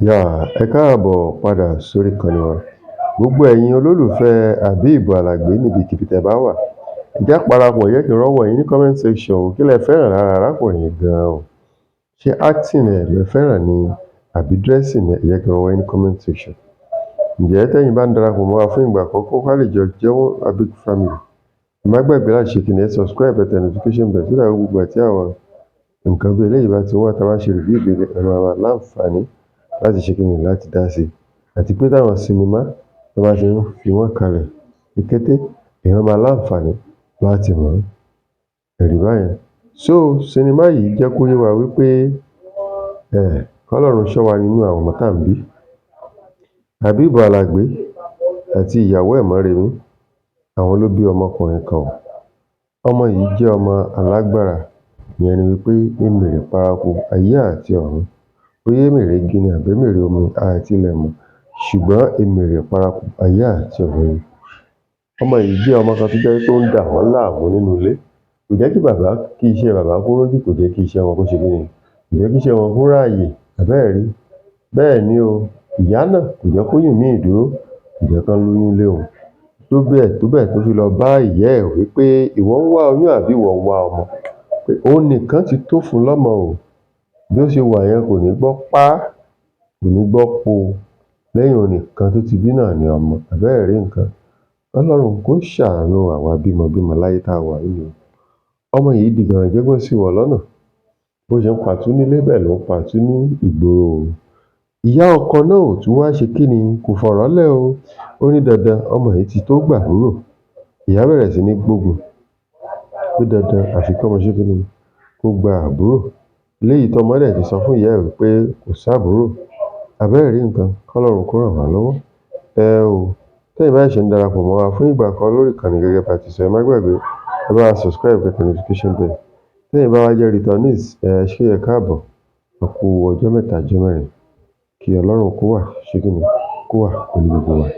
Ẹ káàbọ̀ padà sórí ìkànnì wa. Gbogbo ẹ̀yin olólùfẹ́ Habeeb Alagbe níbikíbi tẹ́ bá wà. Ẹ jẹ́ á parapọ̀ jẹ́ kí n rọ́wọ́ yín ní comment section o. Kí lẹ fẹ́ràn lára arákùnrin yìí gan-an o? Ṣé acting ẹ̀ lẹ fẹ́ràn ni àbí dressing ẹ̀? Ẹ jẹ́ kí n rọ́wọ́ yín ní comment section. Ǹjẹ́ tẹ́yin bá ń darapọ̀ mọ́ wa fún ìgbà àkọ́kọ́ ká lè jọ jẹ́wọ́ Habeeb family. Ẹ má gbàgbé láti ṣe kíni, ẹ subscribe, ẹ tẹ notification bell so that gbogbo ìgbà tí àwọn nǹkan bí eléyìí bá ti wá tá a bá ṣe review ẹ máa láǹfààní láti ṣe kíni, láti dá sí i. Àti pé táwọn sinimá tó bá ti ń fi wọ́n kalẹ̀ ní kété èèyàn máa láǹfààní láti mọ̀ ọ́n. Ẹ̀rí báyẹn. So sinimá yìí jẹ́ kó yé wa wípé k'Ọlọ́run ṣọ́ wa nínú àwọn ọmọ tá à ń bí. Habeeb Alagbe àti ìyàwó ẹ̀ moremi àwọn ló bí ọmọkùnrin kan o. Ọmọ yìí jẹ́ ọmọ alágbára. Ìyẹn ni wípé èmèrè paraku ayé àti ọ̀run. Bóyá èmèrè igi ni àbí èmèrè omi a tilẹ̀ mọ̀. Ṣùgbọ́n èmèrè paraku ayé àti ọ̀run ni. Ọmọ yìí jẹ́ ọmọ kan tó jẹ́ pé ó ń dà wọ́n láàmú nínú ilé. Kò jẹ́ kí iṣẹ́ bàbá kó rójú, kò jẹ́ kí iṣẹ́ wọn kó ṣe kíni, kò jẹ́ kí iṣẹ́ wọn kó ráàyè. Àbẹ́ẹ̀ rí. Bẹ́ẹ̀ ni o, ìyá náà kò jẹ́ kóyún míì dúró, kò jẹ́ kán lóyún lé òun. Tó bẹ́ẹ̀ tó fi lọ bá ìyá ẹ̀ wípé ìwọ ń wá oyún àbí ìwọ ń wá ọmọ? Pé òun nìkan ti tó fún lọ́mọ o. Bí ó ṣe wà yẹn kò ní gbọ́ pá, kò ní gbọ́ po. Lẹ́yìn òun nìkan tó ti bí náà ni ọmọ. Àbẹ́ẹ̀ rí nǹkan. Ọlọ́run kó ṣàánú àwa bímọ láyé tá a wà yìí o. Ọmọ yìí di gànràjẹ́gbọ́n sí wọ̀ lọ́nà. Bó ṣe ń patú nílé bẹ́ẹ̀ ló ń patú ní ìgboro o. Ìyá ọkọ náà ò tún wá ṣe kíni, kò fọ̀rọ̀ lẹ̀ o. Ó ní dandan ọmọ yìí ti tó gbàbúrò. Ìyá bẹ̀rẹ̀ sí ní gbógun pé dandan àfi kọ́mọ ṣe kíni, kó gba àbúrò. Léyìí tọ́mọ dẹ̀ ti sọ fún ìyá ẹ̀ wípé kò sábúrò. Àbẹ́ẹ̀ rí nǹkan, k'Ọlọ́run kó ràn wá lọ́wọ́. Tẹ́yin bá ṣẹ̀ṣẹ̀ ń darapọ̀ mọ́ wa fún ìgbà kan lórí ìkànnì gẹ́gẹ́ bí a ti sọ, ẹ má gbàgbé ẹ bá wa subscribe, ẹ tẹ notification bell. Tẹ́yin bá wá jẹ́ returnees, ṣé ẹ káàbọ̀. A kú ọjọ́ mẹ́ta ọjọ́ mẹ́rin. Kí Ọlọ́run kó wà ṣe kíni, kó wà pẹ̀lú gbogbo wa.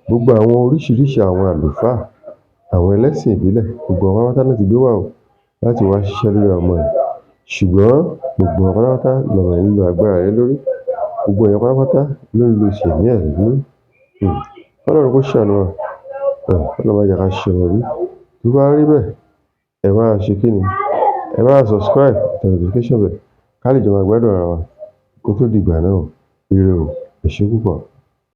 Gbogbo àwọn oríṣiríṣi àwọn àlùfáà, àwọn ẹlẹ́sìn ìbílẹ̀, gbogbo wọn pátápátá náà ti gbé wá o láti wá ṣiṣẹ́ lórí ọmọ yìí. Ṣùgbọ́n gbogbo wọn pátápátá lọ̀rọ̀ yìí ń lo agbára rẹ̀ lórí. Gbogbo èèyàn pátápátá ló ń lo ìṣẹ̀mí ẹ̀ lórí. Ọlọ́run kó ṣàánú wa. Ọlọ́run má jẹ́ ká ṣe ọmọ bí. Tó bá rí bẹ́ẹ̀, ẹ máa ṣe kíni, ẹ máa subscribe, tẹ notification bell ká lè jọ máa gbádùn ara wa kó tó di ìgbà náà. Ire o, ẹ ṣé púpọ̀.